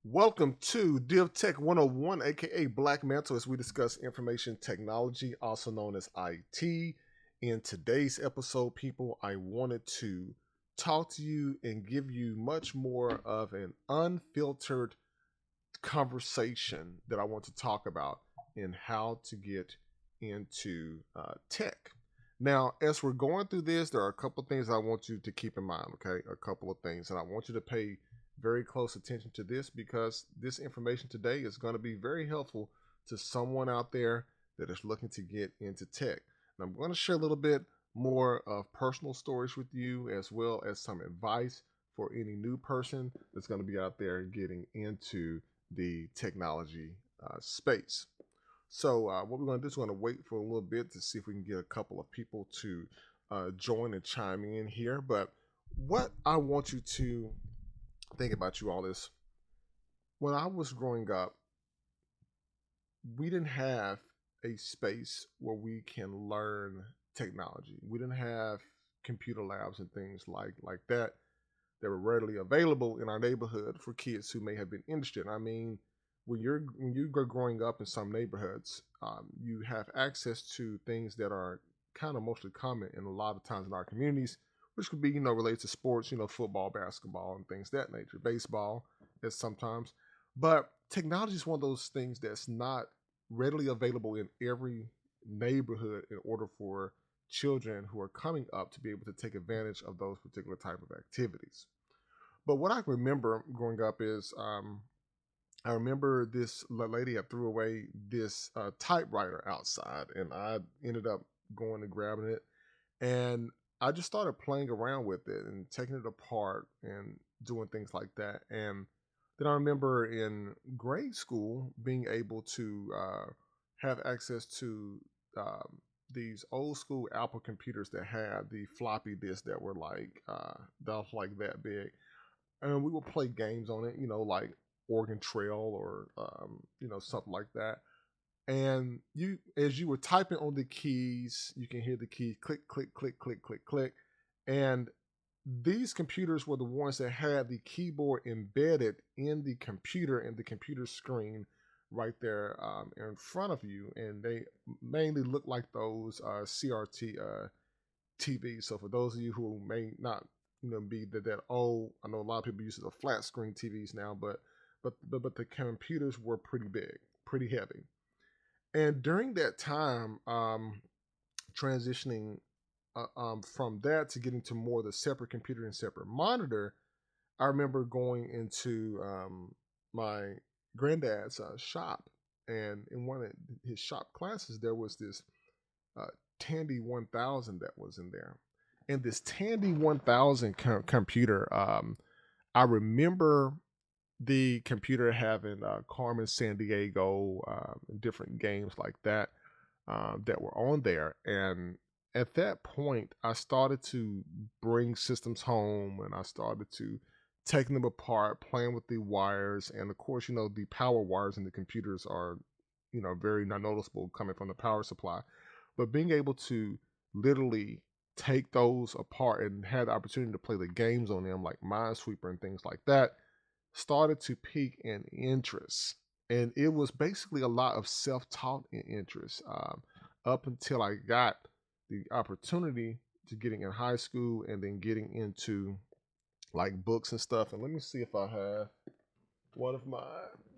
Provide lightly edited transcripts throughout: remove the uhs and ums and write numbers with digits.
Welcome to Div Tech 101, aka Black Mantle, as we discuss information technology, also known as IT. In today's episode, people, I wanted to talk to you and give you much more of an unfiltered conversation that I want to talk about in how to get into tech. Now, as we're going through this, there are a couple of things I want you to keep in mind, okay? A couple of things, and I want you to pay very close attention to this because this information today is going to be very helpful to someone out there that is looking to get into tech. And I'm going to share a little bit more of personal stories with you as well as some advice for any new person that's going to be out there getting into the technology space. So what we're going to do is we're going to wait for a little bit to see if we can get a couple of people to join and chime in here. But what I want you to think about you all is when I was growing up, we didn't have a space where we can learn technology. We didn't have computer labs and things like that that were readily available in our neighborhood for kids who may have been interested. I mean, when you go growing up in some neighborhoods, you have access to things that are kind of mostly common in a lot of times in our communities, which could be related to sports, football, basketball, and things that nature, baseball, as sometimes. But technology is one of those things that's not readily available in every neighborhood in order for children who are coming up to be able to take advantage of those particular type of activities. But what I remember growing up is I remember this lady had threw away this typewriter outside, and I ended up going and grabbing it, and I just started playing around with it and taking it apart and doing things like that. And then I remember in grade school being able to have access to these old school Apple computers that had the floppy disks that were like that big, and we would play games on it, like Oregon Trail or something like that. And you, as you were typing on the keys, you can hear the key click, click, click, click, click, click, and these computers were the ones that had the keyboard embedded in the computer and the computer screen right there in front of you, and they mainly look like those CRT TVs. So for those of you who may not be that old, I know a lot of people use the flat screen TVs now, but the computers were pretty big, pretty heavy. And during that time, transitioning from that to getting to more the separate computer and separate monitor, I remember going into my granddad's shop, and in one of his shop classes, there was this uh, Tandy 1000 that was in there. And this Tandy 1000 computer, I remember the computer having Carmen San Diego, different games like that that were on there. And at that point, I started to bring systems home and I started to taking them apart, playing with the wires. And of course, the power wires in the computers are, very not noticeable coming from the power supply. But being able to literally take those apart and had the opportunity to play the games on them like Minesweeper and things like that started to pique in interest. And it was basically a lot of self-taught interest up until I got the opportunity to getting in high school and then getting into like books and stuff. And let me see if I have one of my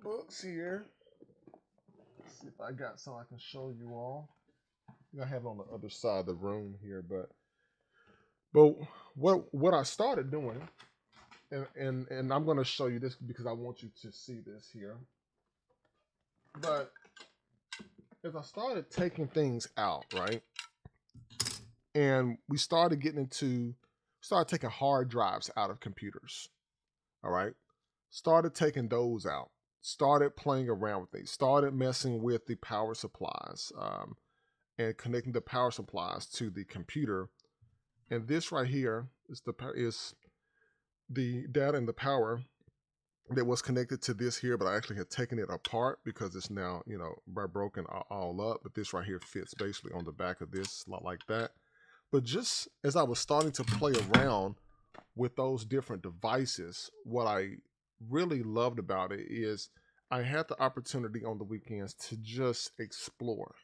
books here. Let's see if I got some I can show you all. I have it on the other side of the room here, but what I started doing, and I'm going to show you this because I want you to see this here. But as I started taking things out, right, and we started taking hard drives out of computers, all right, started taking those out, started playing around with these, started messing with the power supplies, and connecting the power supplies to the computer. And this right here is the data and the power that was connected to this here, but I actually had taken it apart because it's now, broken all up. But this right here fits basically on the back of this, like that. But just as I was starting to play around with those different devices, what I really loved about it is I had the opportunity on the weekends to just explore.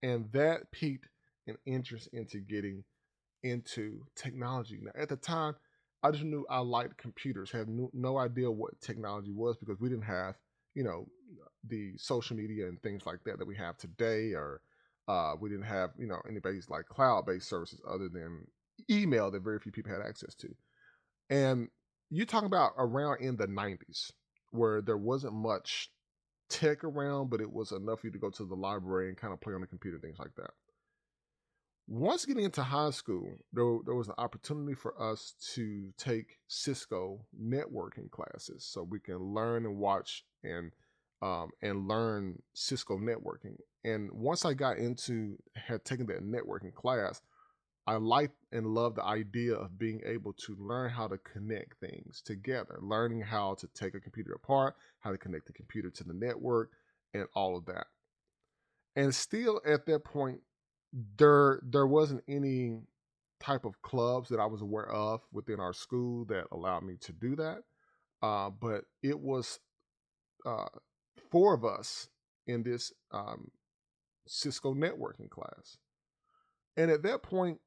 And that piqued an interest into getting into technology. Now, at the time, I just knew I liked computers, had no idea what technology was because we didn't have, you know, the social media and things like that that we have today, or we didn't have, anybody's like cloud-based services other than email that very few people had access to. And you talking about around in the 90s where there wasn't much tech around, but it was enough for you to go to the library and kind of play on the computer, things like that. Once getting into high school, there was an opportunity for us to take Cisco networking classes so we can learn and watch and learn Cisco networking. And once I got into had taken that networking class, I liked and loved the idea of being able to learn how to connect things together, learning how to take a computer apart, how to connect the computer to the network, and all of that. And still at that point, there wasn't any type of clubs that I was aware of within our school that allowed me to do that. But it was uh, four of us in this Cisco networking class. And at that point,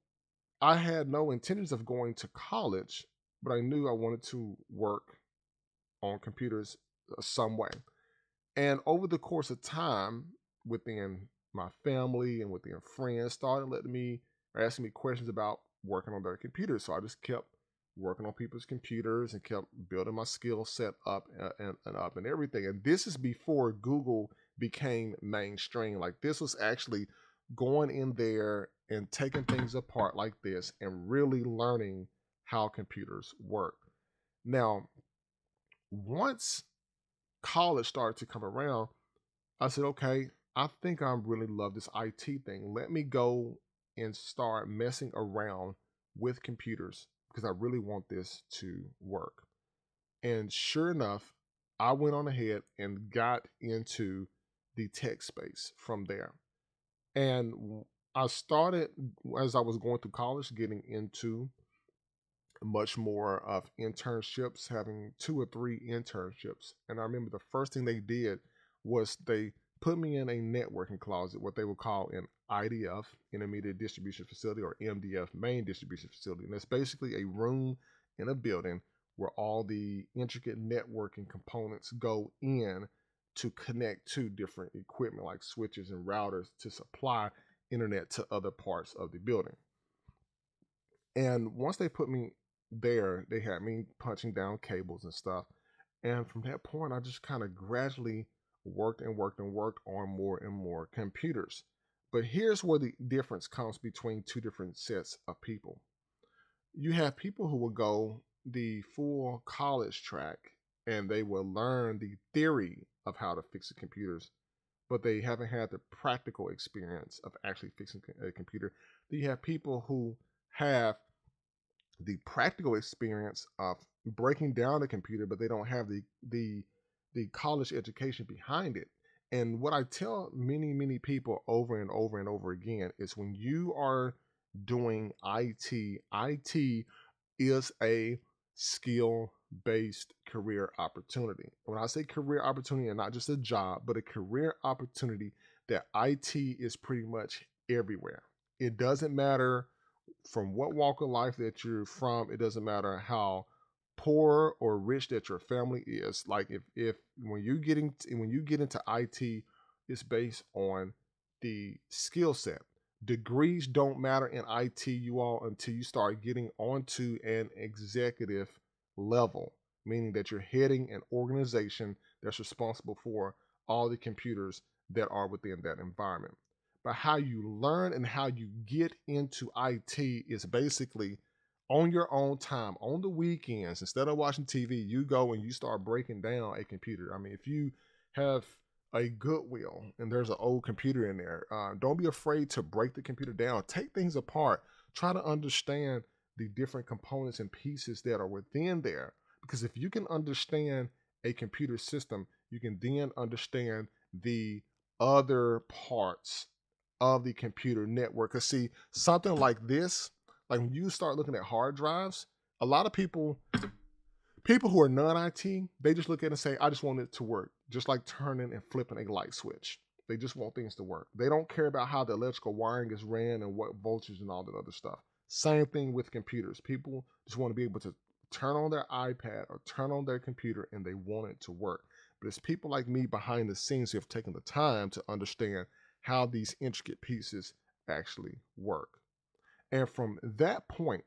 I had no intentions of going to college, but I knew I wanted to work on computers some way. And over the course of time, within my family and within friends, started letting me or asking me questions about working on their computers. So I just kept working on people's computers and kept building my skill set up and up and everything. And this is before Google became mainstream. Like this was actually going in there and taking things apart like this and really learning how computers work. Now, once college started to come around, I said, okay, I think I really love this IT thing. Let me go and start messing around with computers because I really want this to work. And sure enough, I went on ahead and got into the tech space from there. And I started as I was going through college, getting into much more of internships, having 2 or 3 internships. And I remember the first thing they did was they put me in a networking closet, what they would call an IDF, Intermediate Distribution Facility, or MDF, Main Distribution Facility. And that's basically a room in a building where all the intricate networking components go in to connect to different equipment like switches and routers to supply internet to other parts of the building. And once they put me there, they had me punching down cables and stuff. And from that point, I just kind of gradually worked and worked and worked on more and more computers. But here's where the difference comes between two different sets of people. You have people who will go the full college track and they will learn the theory of how to fix the computers, but they haven't had the practical experience of actually fixing a computer. Then you have people who have the practical experience of breaking down a computer, but they don't have the college education behind it. And what I tell many people over and over and over again is when you are doing IT is a skill based career opportunity. When I say career opportunity, and not just a job, but a career opportunity, that IT is pretty much everywhere. It doesn't matter from what walk of life that you're from. It doesn't matter how poor or rich that your family is. Like if when you get into IT, it's based on the skill set. Degrees don't matter in IT, you all, until you start getting onto an executive level, meaning that you're heading an organization that's responsible for all the computers that are within that environment. But how you learn and how you get into IT is basically on your own time, on the weekends. Instead of watching TV, you go and you start breaking down a computer. I mean, if you have a Goodwill and there's an old computer in there, don't be afraid to break the computer down. Take things apart. Try to understand the different components and pieces that are within there. Because if you can understand a computer system, you can then understand the other parts of the computer network. Because see, something like this, like when you start looking at hard drives, a lot of People who are non-IT, they just look at it and say, I just want it to work. Just like turning and flipping a light switch. They just want things to work. They don't care about how the electrical wiring is ran and what voltage and all that other stuff. Same thing with computers. People just want to be able to turn on their iPad or turn on their computer and they want it to work. But it's people like me behind the scenes who have taken the time to understand how these intricate pieces actually work. And from that point,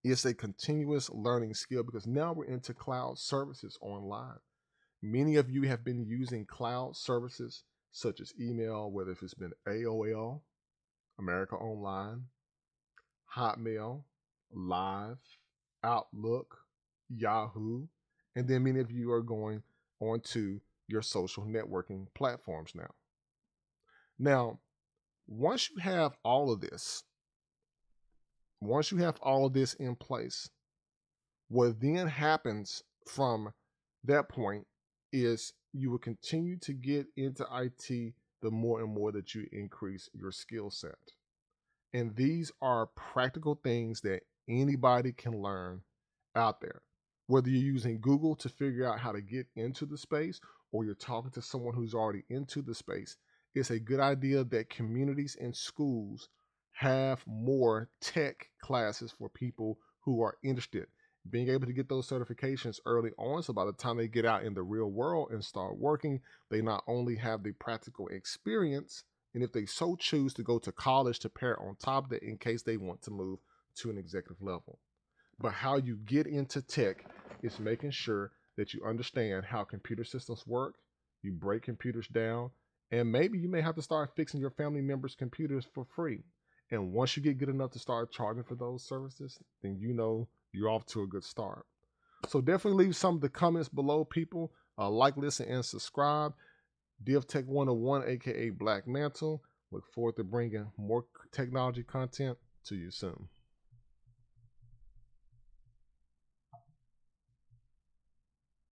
it's a continuous learning skill because now we're into cloud services online. Many of you have been using cloud services such as email, whether it's been AOL, America Online, Hotmail, Live, Outlook, Yahoo, and then many of you are going onto your social networking platforms now. Now, once you have all of this, in place, what then happens from that point is you will continue to get into IT the more and more that you increase your skill set. And these are practical things that anybody can learn out there. Whether you're using Google to figure out how to get into the space or you're talking to someone who's already into the space, it's a good idea that communities and schools have more tech classes for people who are interested. Being able to get those certifications early on, so by the time they get out in the real world and start working, they not only have the practical experience, and if they so choose to go to college to pair on top of that in case they want to move to an executive level. But how you get into tech is making sure that you understand how computer systems work, you break computers down, and maybe you may have to start fixing your family members' computers for free. And once you get good enough to start charging for those services, then you know you're off to a good start. So definitely leave some of the comments below, people. Like, listen, and subscribe. DevTech 101, aka Black Mantle. Look forward to bringing more technology content to you soon.